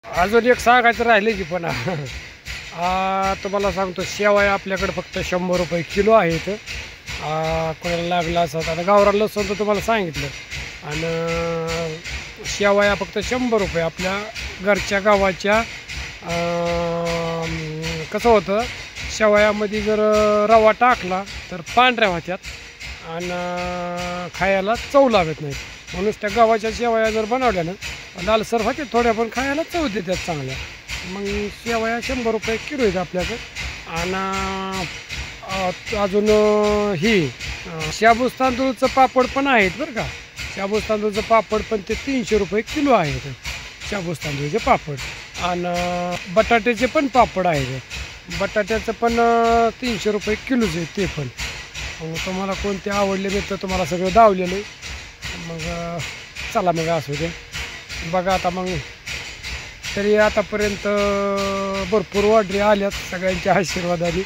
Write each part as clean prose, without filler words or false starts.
अजून एक सांगायचं राहिले की पण तुम्हाला सांगतो शेवया आपल्याकडे फक्त 100 रुपये किलो आहेत. कोणाला लागला असं आता गावरान लसूण तर तुम्हाला सांगितलं. आणि शेवया फक्त 100 रुपये आपल्या घरच्या गावाच्या. कसं होतं शेवयामध्ये जर रवा टाकला तर पांढऱ्या होत्यात आणि खायला चव लागत नाही. म्हणून त्या गव्हाच्या शेवया जर बनवल्या ना लालसर होते थोड्या पण खायला चव देतात चांगल्या. मग शेवया 100 रुपये किलो आहेत आपल्याकडे. आणि अजून ही शाबूस तांदूळचं पापड पण आहेत बरं का. शाबूस तांदूळचं पापड पण ते 300 रुपये किलो आहेत शाबूस तांदूळचे पापड. आणि बटाट्याचे पण पापड आहेत. बटाट्याचं पण 300 रुपये किलोच आहे ते पण. मग तुम्हाला कोणते आवडले नाही तर तुम्हाला सगळं दावलेलं आहे. मग चला मग असू दे बघा. आता मग तरी आतापर्यंत भरपूर ऑर्डरी आल्यात सगळ्यांच्या आशीर्वादाने.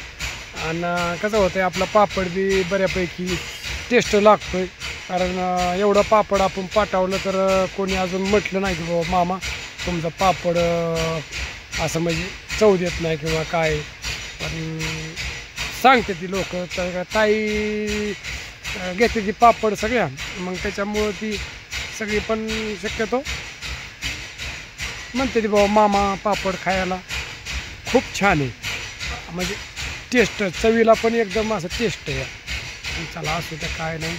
आणि कसं होतं आहे आपला पापड बी बऱ्यापैकी टेस्ट लागतो आहे. कारण एवढं पापड आपण पाठवलं तर कोणी अजून म्हटलं नाही की बाबा मामा तुमचं पापड असं म्हणजे चव देत नाही किंवा काय. पण सांगते ती लोक तर ताई घेते ती पापड सगळ्या. मग त्याच्यामुळं ती सगळी पण शक्यतो म्हणते ती बाबा मामा पापड खायला खूप छान आहे म्हणजे टेस्ट चवीला पण एकदम असं टेस्ट आहे. चला असू तर काय नाही.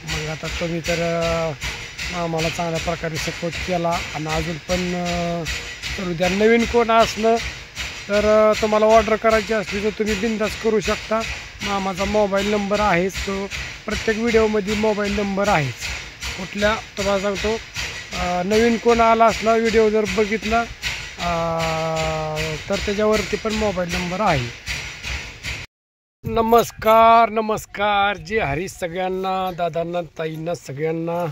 मग आता तुम्ही तर आम्हाला चांगल्या प्रकारे सपोर्ट केला आणि अजून पण करू द्या. नवीन कोण असलं तर तुम्हाला ऑर्डर करायची असली तर तुम्ही बिनधास्त करू शकता. मामाचा मोबाईल नंबर आहेच तो प्रत्येक व्हिडिओमध्ये मोबाईल नंबर आहेच. कुठल्या तुम्हाला सांगतो नवीन कोण आला असला व्हिडिओ जर बघितला तर त्याच्यावरती पण मोबाईल नंबर आहे. नमस्कार नमस्कार. जे हरी सगळ्यांना दादांना ताईंना सगळ्यांना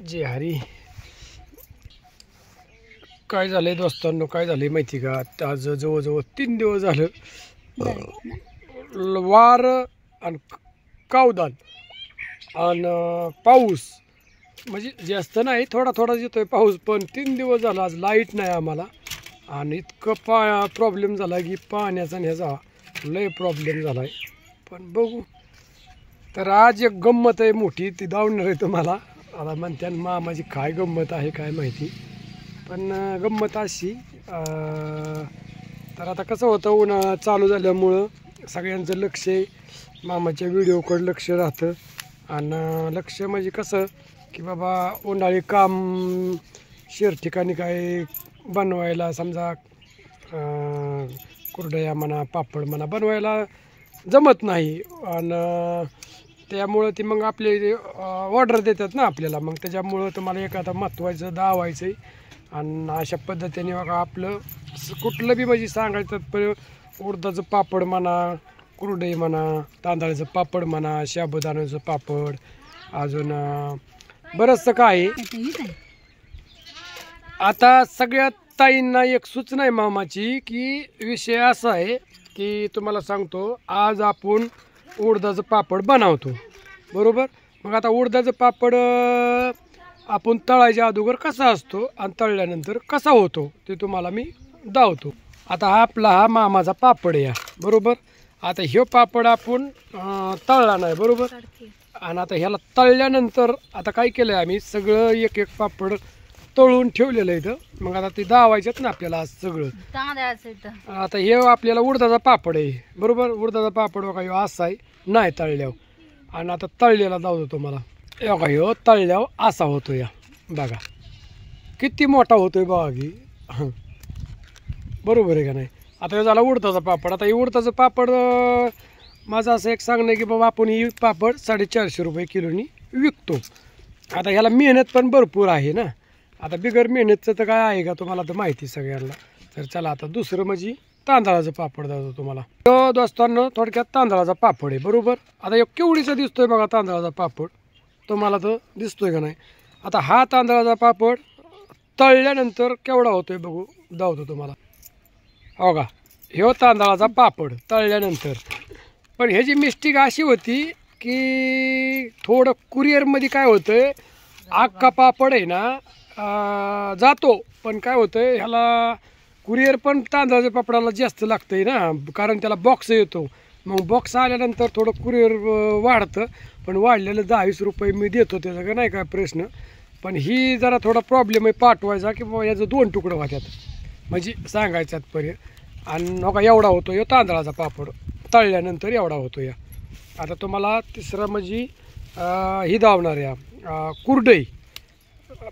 जे हरी. काय झालं आहे दोस्तांनो काय झालं आहे माहिती का. आज जवळजवळ 3 दिवस झालं वार आणि कावदान आणि पाऊस म्हणजे जास्त नाही थोडा थोडा येतोय पाऊस. पण 3 दिवस झाला आज लाईट नाही आम्हाला. आणि इतकं प्रॉब्लेम झाला की पाण्याचा ह्याचा लय प्रॉब्लेम झाला आहे. पण बघू तर आज एक गंमत आहे मोठी ती दावणार आहे तुम्हाला. आता म्हणते मामाची काय गंमत आहे काय माहिती. पण गंमत अशी तर आता कसं होतं उन्हाळा चालू झाल्यामुळं सगळ्यांचं लक्ष मामाच्या व्हिडिओकडे लक्ष राहतं. आणि लक्ष म्हणजे कसं की बाबा उन्हाळी काम शेर ठिकाणी काय बनवायला समजा कुरडया म्हणा पापड म्हणा बनवायला जमत नाही. आणि त्यामुळं ती मग आपले ऑर्डर देतात ना आपल्याला. मग त्याच्यामुळं तुम्हाला एखादा महत्त्वाचं दावायचं आहे. आणि अशा पद्धतीने बघा आपलं कुठलं बी म्हणजे सांगायचं तर उडदाचं पापड म्हणा कुरडई म्हणा तांदळाचं पापड म्हणा साबुदाण्याचं पापड अजून बरंचसं काय. आता सगळ्यात ताईंना एक सूचना आहे मामाची की विषय असा आहे की तुम्हाला सांगतो आज आपण उडदाचं पापड बनवतो बरोबर. मग आता उडदाचं पापड आपण तळायच्या अगोदर कसा असतो आणि तळल्यानंतर कसा होतो ते तुम्हाला मी दावतो. आता हा मामाचा पापड आहे बरोबर. आता ह्यो पापड आपण तळला नाही बरोबर. आणि आता ह्याला तळल्यानंतर आता काय केलं आहे आम्ही सगळं एक एक पापड तळून ठेवलेलं आहे इथं. मग आता ते दावायच्यात ना आपल्याला आज सगळं. आता हे आपल्याला उडदाचा पापड आहे बरोबर. उडदाचा पापड बघा ह्यो असा आहे नाही तळल्यावर. आणि आता तळलेला दावतो तुम्हाला. बघा ह्यो तळल्यावर असा होतो या बघा किती मोठा होतोय बघा की बरोबर आहे का नाही. आता हे झाला उडदाचा पापड. आता हे उडदाचं पापड माझं असं एक सांगणं आहे की बाबा आपण ही पापड 450 रुपये किलोनी विकतो. आता ह्याला मेहनत पण भरपूर आहे ना. आता बिगर मेहनतचं तर काय आहे का तुम्हाला तर माहिती सगळ्यांना. तर चला आता दुसरं म्हणजे तांदळाचं पापड दाखवतो तुम्हाला. तो दोस्तांनो थोडक्यात तांदळाचा पापड आहे बरोबर. आता एक केवढीचा दिसतोय बघा तांदळाचा पापड तुम्हाला तर दिसतोय का नाही. आता हा तांदळाचा पापड तळल्यानंतर केवढा होतोय बघू दावतो तुम्हाला. हो का ह्यो तांदळाचा पापड तळल्यानंतर. पण ह्याची मिस्टेक अशी होती की थोडं कुरिअरमध्ये काय होतं अख्खा पापड आहे ना जातो, पण काय होतं ह्याला कुरिअर पण तांदळाच्या पापडाला जास्त लागतं आहे ना, कारण त्याला बॉक्स येतो. मग बॉक्स आल्यानंतर थोडं कुरिअर वाढतं, पण वाढलेलं 10-20 रुपये मी देतो, त्याचा का नाही काय प्रश्न. पण ही जरा थोडा प्रॉब्लेम आहे पाठवायचा, की बाबा याचं 2 तुकडं होत्यात, म्हणजे सांगायचं तात्पर्य. आणि नका एवढा होतो या तांदळाचा पापड, तळल्यानंतर एवढा होतो या. आता तुम्हाला तिसरं म्हणजे ही धावणार या कुरडई.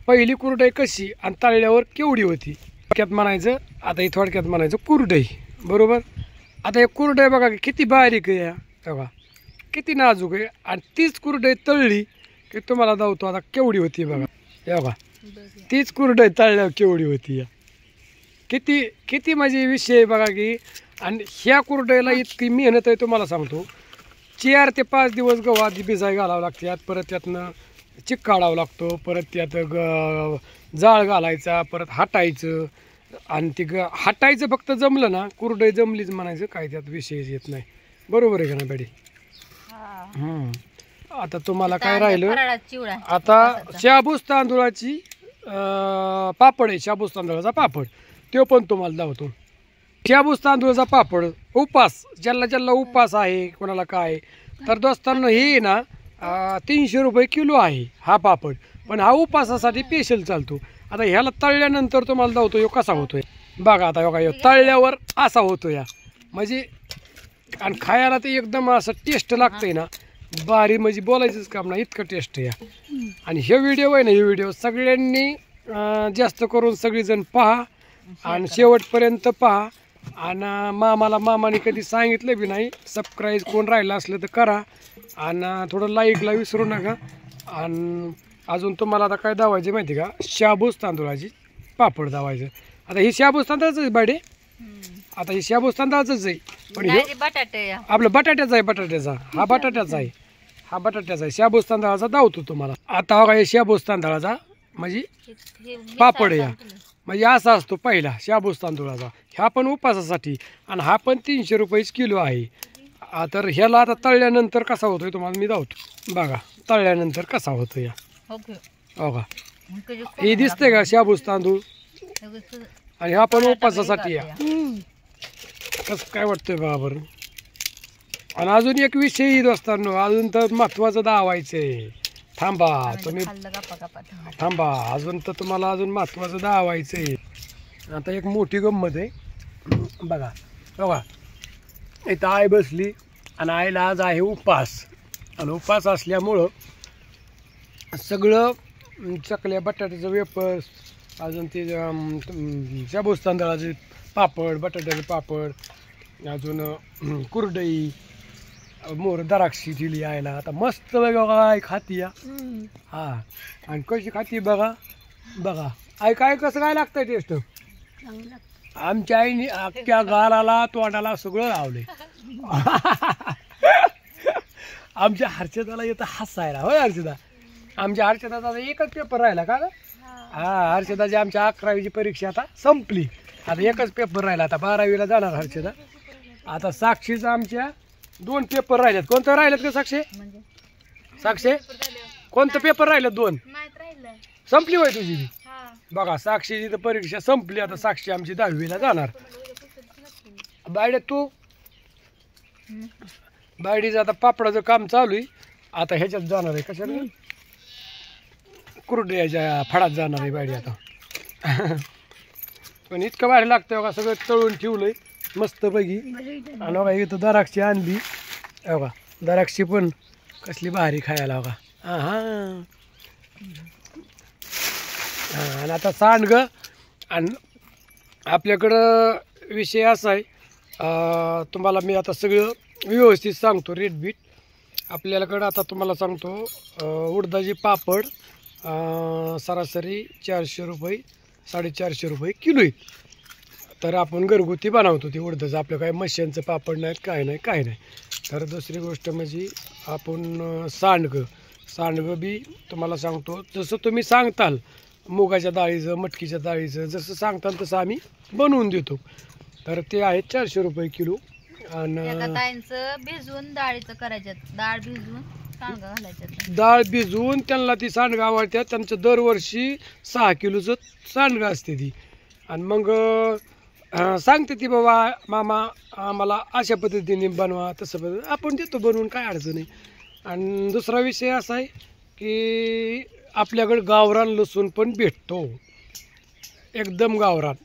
पहिली कुरडई कशी आणि तळल्यावर केवढी होती थोडक्यात म्हणायचं. आता ही थोडक्यात म्हणायचं कुरडई, बरोबर. आता हे कुरडई बघा किती बारीक आहे, या बघा किती नाजूक आहे. आणि तीच कुरडई तळली की तुम्हाला धावतो आता केवढी होती बघा. हे बघा तीच कुरडई तळल्यावर केवढी होती, या किती किती म्हणजे विषय आहे बघा की. आणि ह्या कुरडईला इतकी मेहनत आहे तुम्हाला सांगतो. 4 ते 5 दिवस गव्हात भिजाय घालावं लागतात, परत त्यातनं चिक काढावं लागतो, परत त्यात जाळ घालायचा, परत हाटायचं. आणि ते हाटायचं फक्त जमलं ना, कुरडई जमलीच म्हणायचं, काय त्यात विषय येत नाही. बरोबर आहे का ना बॅडी? आता तुम्हाला काय राहिलं, आता शाबूस तांदूळाची पापड आहे, शाबूस तांदूळाचा पापड, तो पण तुम्हाला दावतो. शाबूस तांदूळाचा पापड उपास, ज्याला उपास आहे कोणाला काय, तर दोस्तांनो हे ना 300 रुपये किलो आहे हा पापड, पण हा उपासासाठी स्पेशल चालतो. आता ह्याला तळल्यानंतर तुम्हाला दावतो ह्यो कसा होतोय बघा. आता बघा ह्यो तळल्यावर असा होतो या, म्हणजे आणि खायला ते एकदम असं टेस्ट लागतंय ना, भारी, म्हणजे बोलायचंच काम नाही, इतकं टेस्ट या. आणि हे व्हिडिओ आहे ना, हे व्हिडिओ सगळ्यांनी जास्त करून सगळीजण पहा आणि शेवटपर्यंत पहा. आणि मामाने कधी सांगितलं बी नाही, सबस्क्राईब कोण राहिलं असलं तर करा आणि थोडं लाईकला विसरू नका. आणि अजून तुम्हाला आता काय दावायचे माहिती का, शाबूस तांदूळाची पापड दावायचं. आता ही शाबूस तांदळाचं आहे बाडे, आता ही शाबूस तांदळाचंच आहे, पण हे आपलं बटाट्याचा आहे, बटाट्याचा हा बटाट्याचा आहे, हा बटाट्याचा आहे. शाबूस तांदळाचा दावतो तुम्हाला. आता बघा हे शाबूस तांदळाचा म्हणजे पापड या, म्हणजे असा असतो पहिला शाबूस तांदूळाचा. ह्या पण उपासासाठी, आणि हा पण 300 रुपये किलो आहे. तर ह्याला आता तळल्यानंतर कसा होतोय तुम्हाला मी दावतो बघा, तळल्यानंतर कसा होतो या. हो का, हे दिसतंय का शाबूस तांदूळ, आणि हा पण उपासासाठी या. कसं काय वाटतंय बघा बरं. आणि अजून एक विषय दोस्तांनो, अजून तर महत्वाचं दावायचंय. थांबा तुम्ही, थांबा, अजून तर तुम्हाला अजून महत्वाचं दावायचंय. आता एक मोठी गंमत आहे बघा. बघा इथं आई बसली, आणि आईला आज आहे उपास, आणि उपास असल्यामुळं सगळं चकल्या, बटाट्याचं वेफर्स, अजून ते शाबूस तांदळाचे पापड, बटाट्याचे पापड, अजून कुरडई, मोर द्राक्षी दिली आईला. आता मस्त बघा आई खाती या, हा, आणि कशी खाती बघा. बघा आई काय कसं काय लागतंय टेस्ट. आमच्या आईने अख्ख्या गालाला तोंडाला सगळं लावलंय. आमच्या हर्षदाला येतं हसायला. होय हर्षदा, आमच्या हर्षदाचा एकच पेपर राहिला का ग? हा, हर्षदाची आमच्या 11वीची परीक्षा आता संपली, आता एकच पेपर राहिला, आता 12वीला जाणार हर्षदा. आता साक्षीचा आमच्या 2 पेपर राहिलेत. कोणतं राहिलेत का साक्षी? साक्षी कोणतं पेपर राहिलेत? 2 संपली होय तुझी. बघा साक्षीची तर परीक्षा संपली, आता साक्षी आमची 10वीला जाणार. बायडे तू, बायडीचं आता पापडाचं काम चालू आहे, आता ह्याच्यात जाणार आहे, कशाला कुरड्याच्या फडात जाणार आहे बायडी आता. पण इतकं भारी लागतं बघा, सगळं तळून ठेवलंय मस्त पैकी. आणि बघा इथं द्राक्षी आणली बघा, द्राक्षी पण कसली भारी खायला बघा. हां, आणि आता सांडग. आणि आपल्याकडं विषय असा आहे, तुम्हाला मी आता सगळं व्यवस्थित सांगतो रेट बीट. आपल्याकडं आता तुम्हाला सांगतो, उडदाचे पापड सरासरी 400 रुपये 450 रुपये किलो आहेत. तर आपण घरगुती बनवतो ते उडदाचं, आपलं काय मशीनचं पापड नाहीत, काय नाही. तर दुसरी गोष्ट म्हणजे आपण सांडगं बी तुम्हाला सांगतो, जसं तुम्ही सांगताल मुगाच्या डाळीचं, मटकीच्या डाळीचं, जसं सांगताल तसं आम्ही बनवून देतो. तर ते आहे 400 रुपये किलो. आणि भिजवून डाळीचं करायचं, डाळ भिजवून डाळ भिजवून त्यांना ती सांडगं आवडतात. त्यांचं दरवर्षी 6 किलोचं सांडगं असते ती. आणि मग सांगते ती बाबा मामा आम्हाला अशा पद्धतीने बनवा तसं पद्धती आपण देतो बनवून, काय अडचण नाही. आणि दुसरा विषय असा आहे की आपल्याकडे गावरान लसूण पण भेटतो, एकदम गावरान.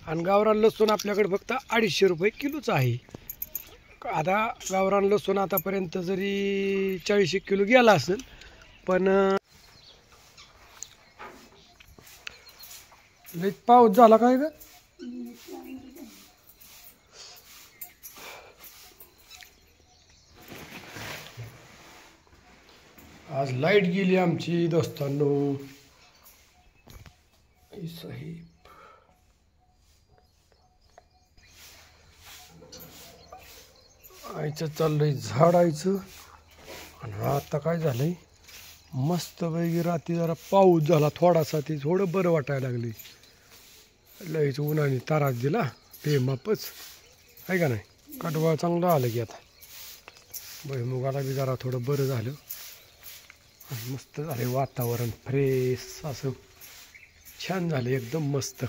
आणि गावरान लसूण आपल्याकडे फक्त 250 रुपये किलोचं आहे. आता गावरान लसूण आतापर्यंत जरी 40 किलो गेला असेल, पण लई पाऊस झाला काय ग. आज लाईट गेली आमची दोस्तांनो. साहेब आईचं चाललंय झाडायचं. आणि आता काय झालंय, मस्त पैकी रात्री जरा पाऊस झाला थोडासा, ते थोडं बरं वाटायला लागले. लईच उन्हाने तारास दिला बेमापच आहे का नाही. कडवा चांगलं आलं की आता भुईमुगाला बी जरा थोडं बरं झालं. आणि मस्त झाले वातावरण, फ्रेश असं छान झालं एकदम मस्त.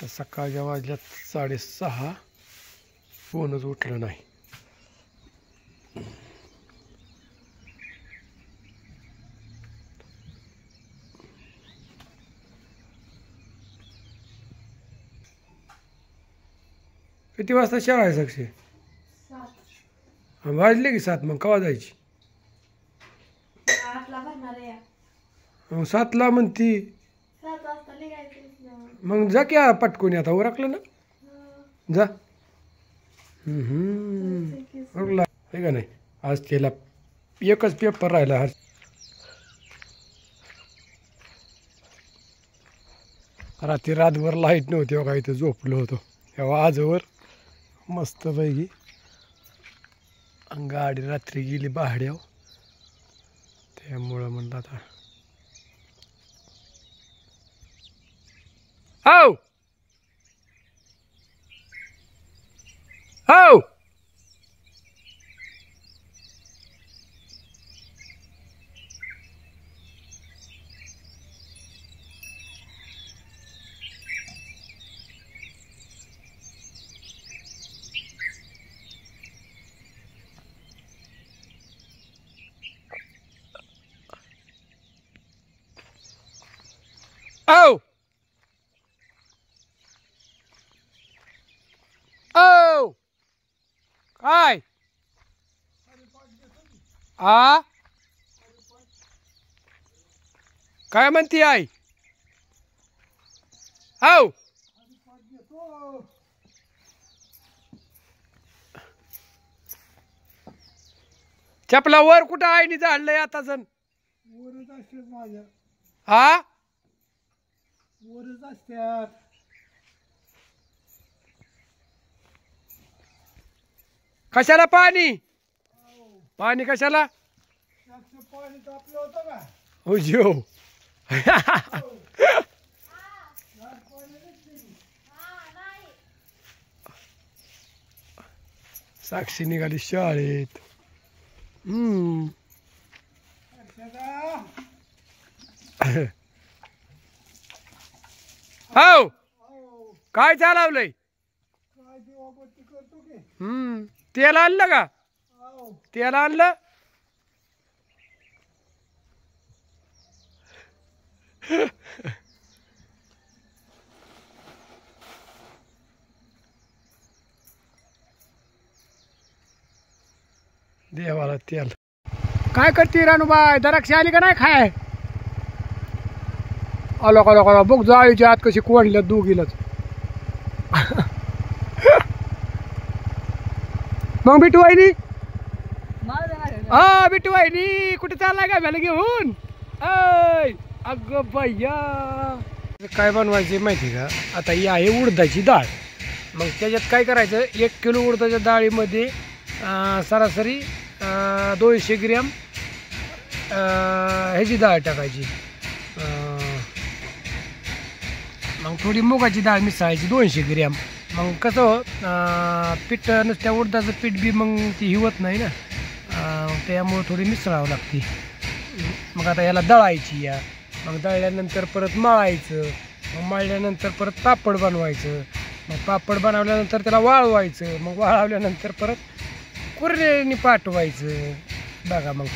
तर सकाळच्या वाजल्यात 6:30, कोणच उठलं नाही. किती वाजता शाळा आहे साक्षी? वाजले की 7. मग केव्हा जायची? 7ला म्हणती. मग जा की पटकून, आता उरकलं ना, जा. उरकला आहे का नाही. आज त्याला एकच पेपर राहिला. आज रात्री रातभर लाईट नव्हती बघा, इथं झोपलो होतो. तेव्हा आजवर मस्त पैकी गाडी रात्री गेली भाड्यावर, त्यामुळं म्हणलं आता हो हो Oh! Oh! काय आ काय म्हणती आई? हो चपला वर कुठं आईने झाडलंय आता जण हा वरच असतात. कशाला पाणी? पाणी कशाला? पाणी तापलं होतं का? हो जिओ साक्षी निघाली शाळेत. हो काय चालवलंय? तेल आणलं का? तेल आणलं? देवाला तेल. काय करते रानूबाई? द्राक्ष आली का नाही खाय? आलो का बघ जाळीच्या आत कशी कोंडल्यात दोघीलाच. मग बिटू वाहिनी, हा बिटू वाहिनी कुठे चाललाय का मला घेऊन? अग भैया काय बनवायचे माहिती का? आता ही आहे उडदाची डाळ. मग त्याच्यात काय करायचं, 1 किलो उडदाच्या डाळीमध्ये सरासरी 200 ग्रॅम ह्याची डाळ टाकायची. मग थोडी मुगाची डाळ मिसळायची 200 ग्रॅम. मग कसं पीठ नुसत्या उडदाचं पीठ बी मग ती हिवत नाही ना, त्यामुळं थोडी मिसळावं लागते. मग आता याला दळायची या, मग दळल्यानंतर परत मळायचं, मग मळल्यानंतर परत पापड बनवायचं, मग पापड बनवल्यानंतर त्याला वाळवायचं, मग वाळवल्यानंतर परत कुरण्याने पाठवायचं. बघा मग